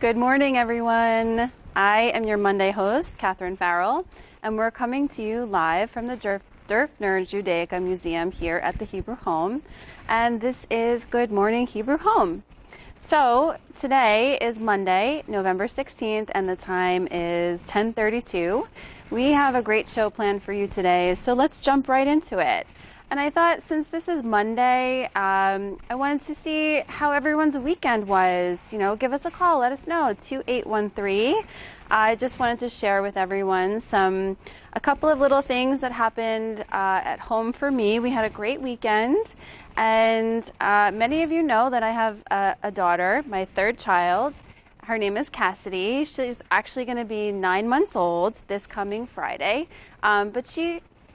Good morning, everyone. I am your Monday host, Catherine Farrell, and we're coming to you live from the Dörfner Judaica Museum here at the Hebrew Home. And this is Good Morning Hebrew Home. So today is Monday, November 16th, and the time is 10:32. We have a great show planned for you today, so let's jump right into it. And I thought, since this is Monday, I wanted to see how everyone's weekend was. Give us a call. Let us know. 2813. I just wanted to share with everyone a couple of little things that happened at home for me. We had a great weekend. And many of you know that I have a daughter, my third child. Her name is Cassidy. She's actually going to be 9 months old this coming Friday. But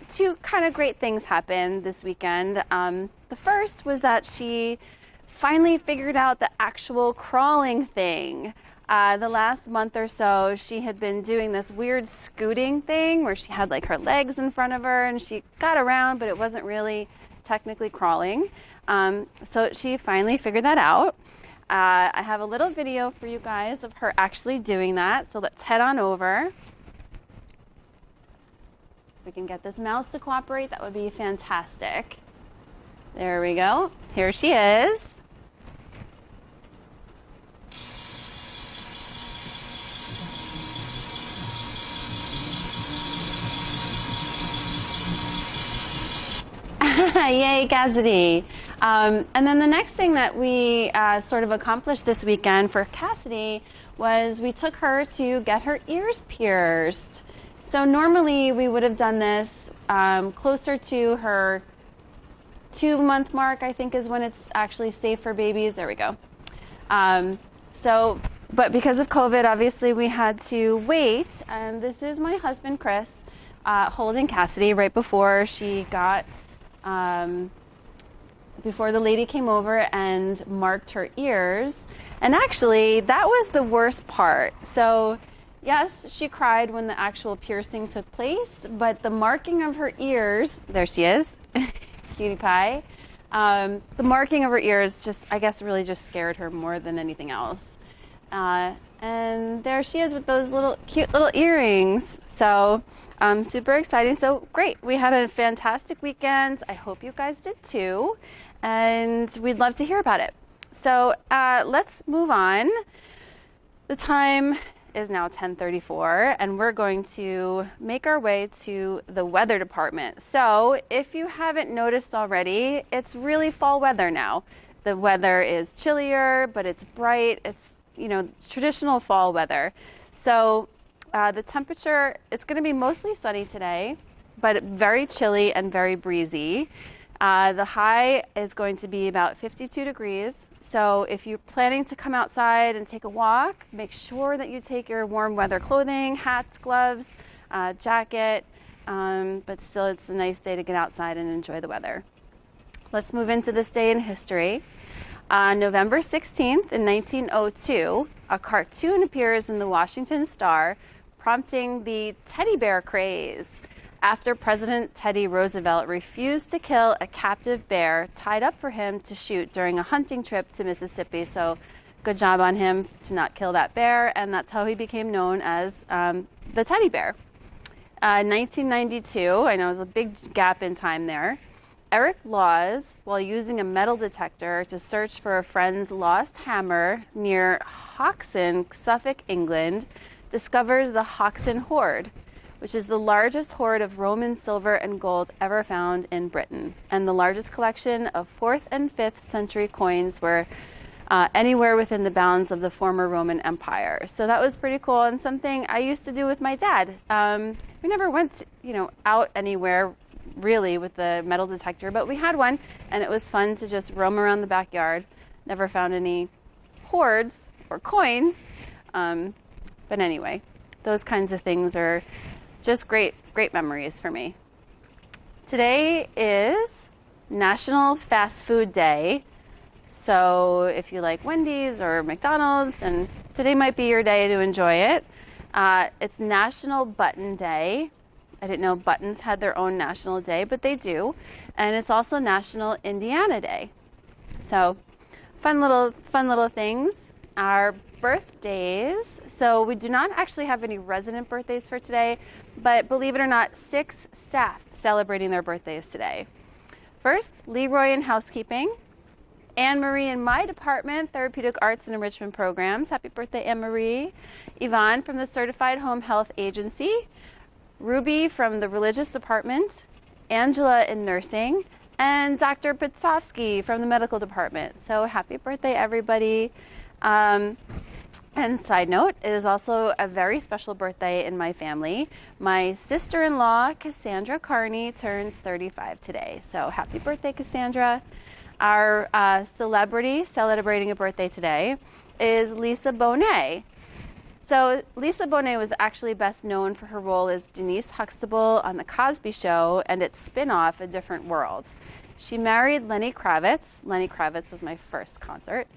two kind of great things happened this weekend. The first was that she finally figured out the actual crawling thing. The last month or so, she had been doing this weird scooting thing where she had like her legs in front of her and she got around, but it wasn't really technically crawling. So she finally figured that out. I have a little video for you guys of her actually doing that. So let's head on over. We can get this mouse to cooperate, that would be fantastic. There we go. Here she is. Yay, Cassidy. And then the next thing that we sort of accomplished this weekend for Cassidy was we took her to get her ears pierced. So normally we would have done this closer to her 2-month mark, I think is when it's actually safe for babies. There we go. But because of COVID, obviously we had to wait. And this is my husband, Chris, holding Cassidy right before she got, before the lady came over and marked her ears. And actually, that was the worst part. So yes, she cried when the actual piercing took place, but the marking of her ears, there she is, cutie pie. The marking of her ears I guess really just scared her more than anything else. And there she is with those cute little earrings. So super exciting. So great. We had a fantastic weekend. I hope you guys did too. And we'd love to hear about it. So let's move on. The time is now 10:34, and we're going to make our way to the weather department. So if you haven't noticed already, it's really fall weather now. The weather is chillier, but it's bright. It's, traditional fall weather. So the temperature, it's going to be mostly sunny today, but very chilly and very breezy. The high is going to be about 52 degrees. So if you're planning to come outside and take a walk, make sure that you take your warm weather clothing, hats, gloves, jacket, but still it's a nice day to get outside and enjoy the weather. Let's move into this day in history. On November 16th in 1902, a cartoon appears in the Washington Star, prompting the teddy bear craze, after President Teddy Roosevelt refused to kill a captive bear tied up for him to shoot during a hunting trip to Mississippi. So good job on him to not kill that bear, and that's how he became known as the teddy bear. 1992, I know it was a big gap in time there. Eric Laws, while using a metal detector to search for a friend's lost hammer near Hoxton, Suffolk, England, discovers the Hoxton hoard, which is the largest hoard of Roman silver and gold ever found in Britain, and the largest collection of 4th and 5th century coins were anywhere within the bounds of the former Roman Empire. So that was pretty cool, and something I used to do with my dad. We never went, out anywhere really with the metal detector, but we had one, and it was fun to just roam around the backyard. Never found any hoards or coins, but anyway, those kinds of things are just great memories for me. Today is National Fast Food Day. So if you like Wendy's or McDonald's, and today might be your day to enjoy it. It's National Button Day. I didn't know buttons had their own national day, but they do. And it's also National Indiana Day. So fun little things. Our birthdays. So we do not actually have any resident birthdays for today, but believe it or not, 6 staff celebrating their birthdays today. First, Leroy in housekeeping, Anne-Marie in my department, Therapeutic Arts and Enrichment Programs. Happy birthday, Anne-Marie. Yvonne from the Certified Home Health Agency, Ruby from the Religious Department, Angela in nursing, and Dr. Pitsovsky from the medical department. So happy birthday, everybody. And side note, it is also a very special birthday in my family. My sister-in-law, Cassandra Carney, turns 35 today. So happy birthday, Cassandra. Our celebrity celebrating a birthday today is Lisa Bonet. So Lisa Bonet was actually best known for her role as Denise Huxtable on The Cosby Show and its spin-off, A Different World. She married Lenny Kravitz. Lenny Kravitz was my first concert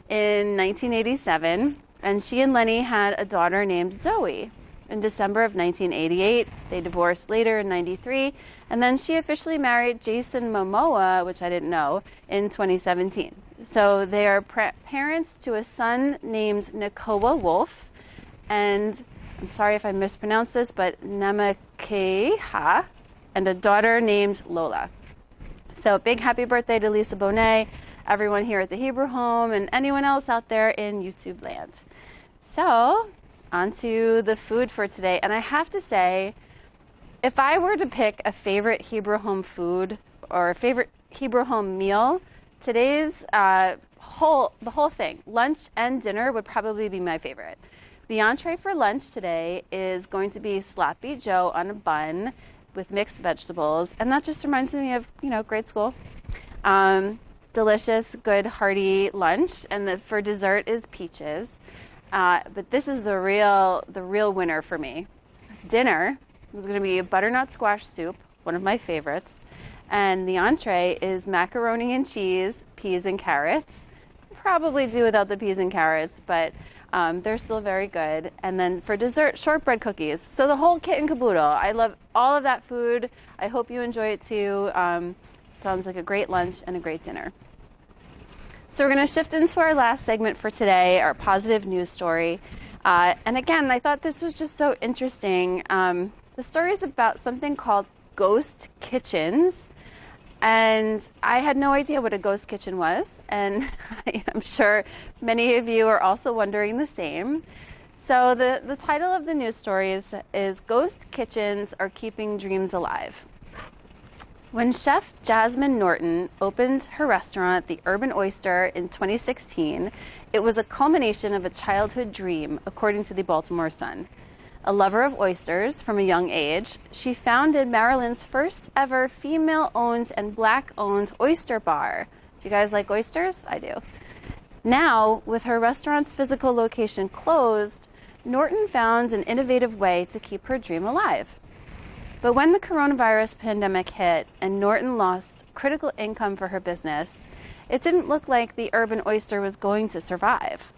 in 1987, and she and Lenny had a daughter named Zoe. In December of 1988, they divorced later in 93, and then she officially married Jason Momoa, which I didn't know, in 2017. So they are parents to a son named Nakoa Wolf, and I'm sorry if I mispronounced this, but Namakeha, and a daughter named Lola. So big happy birthday to Lisa Bonet, everyone here at the Hebrew Home, and anyone else out there in YouTube land. So on to the food for today. And I have to say, if I were to pick a favorite Hebrew Home food or a favorite Hebrew Home meal, today's the whole thing, lunch and dinner, would probably be my favorite. The entree for lunch today is going to be sloppy Joe on a bun with mixed vegetables, and that just reminds me of, grade school. Delicious, good, hearty lunch, and for dessert is peaches. But this is the real winner for me. Dinner is going to be a butternut squash soup, one of my favorites, and the entree is macaroni and cheese, peas and carrots. Probably do without the peas and carrots, but they're still very good. And then for dessert, shortbread cookies. So the whole kit and caboodle. I love all of that food. I hope you enjoy it too. Sounds like a great lunch and a great dinner. So we're going to shift into our last segment for today, our positive news story. And again, I thought this was just so interesting. The story is about something called ghost kitchens. And I had no idea what a ghost kitchen was, and I'm sure many of you are also wondering the same. So the title of the news story is Ghost Kitchens Are Keeping Dreams Alive. When chef Jasmine Norton opened her restaurant, The Urban Oyster, in 2016, it was a culmination of a childhood dream, according to the Baltimore Sun. A lover of oysters from a young age, she founded Maryland's first ever female-owned and black-owned oyster bar. Do you guys like oysters? I do. Now, with her restaurant's physical location closed, Norton found an innovative way to keep her dream alive. But when the coronavirus pandemic hit and Norton lost critical income for her business, it didn't look like the Urban Oyster was going to survive.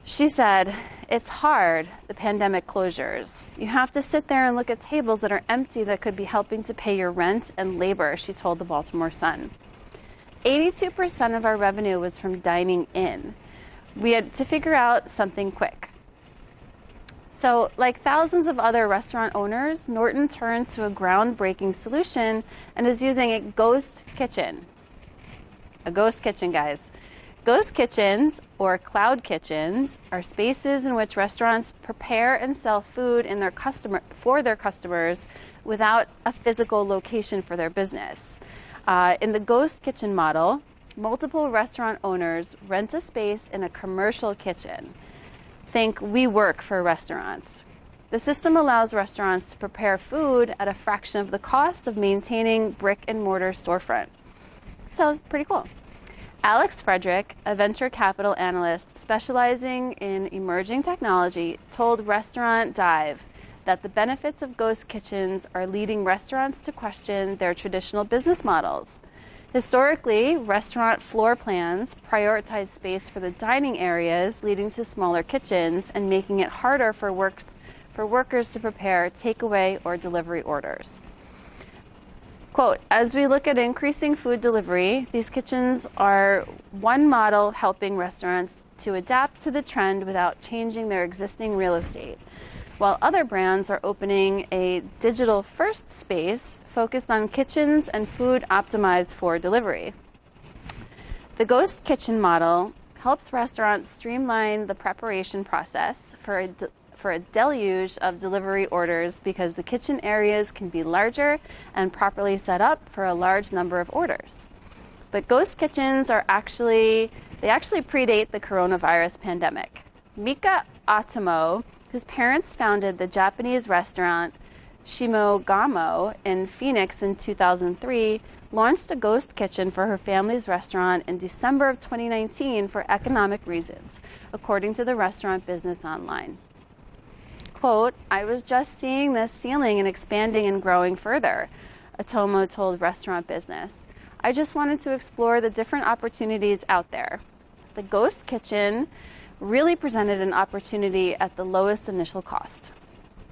She said, "It's hard, the pandemic closures. You have to sit there and look at tables that are empty that could be helping to pay your rent and labor," she told the Baltimore Sun. 82% of our revenue was from dining in. We had to figure out something quick. So, like thousands of other restaurant owners, Norton turned to a groundbreaking solution and is using a ghost kitchen. A ghost kitchen, guys. Ghost kitchens, or cloud kitchens, are spaces in which restaurants prepare and sell food for their customers without a physical location for their business. In the ghost kitchen model, multiple restaurant owners rent a space in a commercial kitchen. Think WeWork for restaurants. The system allows restaurants to prepare food at a fraction of the cost of maintaining brick and mortar storefront. So, pretty cool. Alex Frederick, a venture capital analyst specializing in emerging technology, told Restaurant Dive that the benefits of ghost kitchens are leading restaurants to question their traditional business models. Historically, restaurant floor plans prioritize space for the dining areas, leading to smaller kitchens and making it harder for workers to prepare takeaway or delivery orders. Quote, as we look at increasing food delivery, these kitchens are one model helping restaurants to adapt to the trend without changing their existing real estate, while other brands are opening a digital-first space focused on kitchens and food optimized for delivery. The ghost kitchen model helps restaurants streamline the preparation process for a deluge of delivery orders because the kitchen areas can be larger and properly set up for a large number of orders. But ghost kitchens actually predate the coronavirus pandemic. Mika Atomo, whose parents founded the Japanese restaurant Shimogamo in Phoenix in 2003, launched a ghost kitchen for her family's restaurant in December of 2019 for economic reasons, according to the Restaurant Business Online. Quote, I was just seeing this ceiling and expanding and growing further, Atomo told Restaurant Business. I just wanted to explore the different opportunities out there. The ghost kitchen really presented an opportunity at the lowest initial cost.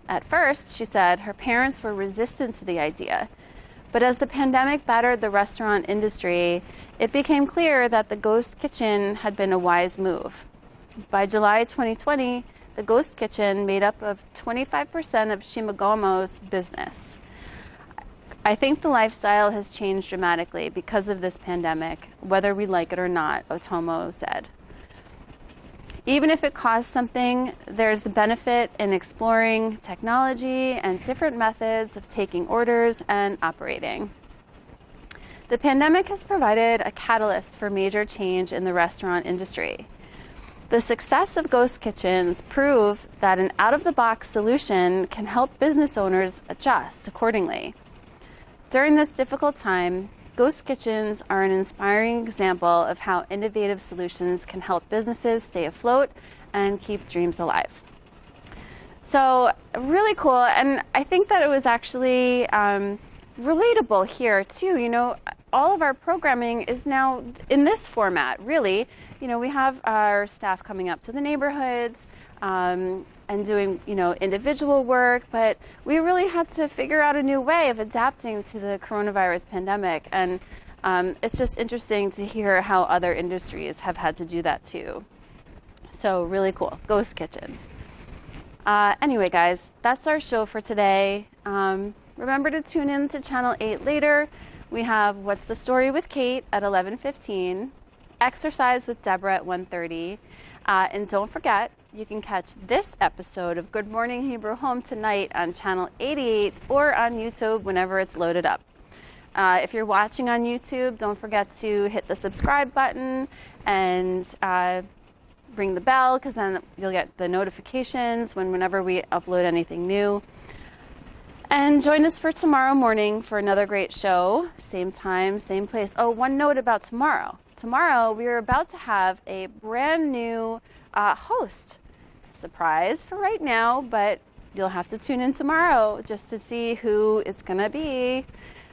At first, she said, her parents were resistant to the idea. But as the pandemic battered the restaurant industry, it became clear that the ghost kitchen had been a wise move. By July 2020, the ghost kitchen made up of 25% of Shimogomo's business. I think the lifestyle has changed dramatically because of this pandemic, whether we like it or not, Otomo said. Even if it costs something, there's the benefit in exploring technology and different methods of taking orders and operating. The pandemic has provided a catalyst for major change in the restaurant industry. The success of ghost kitchens prove that an out-of-the-box solution can help business owners adjust accordingly. During this difficult time, ghost kitchens are an inspiring example of how innovative solutions can help businesses stay afloat and keep dreams alive. So really cool, and I think that it was actually relatable here too. You know, all of our programming is now in this format, really. You know, we have our staff coming up to the neighborhoods and doing, you know, individual work, but we really had to figure out a new way of adapting to the coronavirus pandemic. And it's just interesting to hear how other industries have had to do that too. So really cool, ghost kitchens. Anyway, guys, that's our show for today. Remember to tune in to Channel 8 later. We have What's the Story with Kate at 11:15, Exercise with Deborah at 1:30. And don't forget, you can catch this episode of Good Morning Hebrew Home tonight on Channel 88 or on YouTube whenever it's loaded up. If you're watching on YouTube, don't forget to hit the subscribe button and ring the bell, because then you'll get the notifications whenever we upload anything new. And join us for tomorrow morning for another great show. Same time, same place. Oh, one note about tomorrow. Tomorrow, we are about to have a brand new host. Surprise for right now, but you'll have to tune in tomorrow just to see who it's going to be.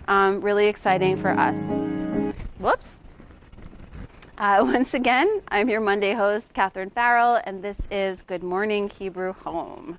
Really exciting for us. Whoops. Once again, I'm your Monday host, Catherine Farrell, and this is Good Morning Hebrew Home.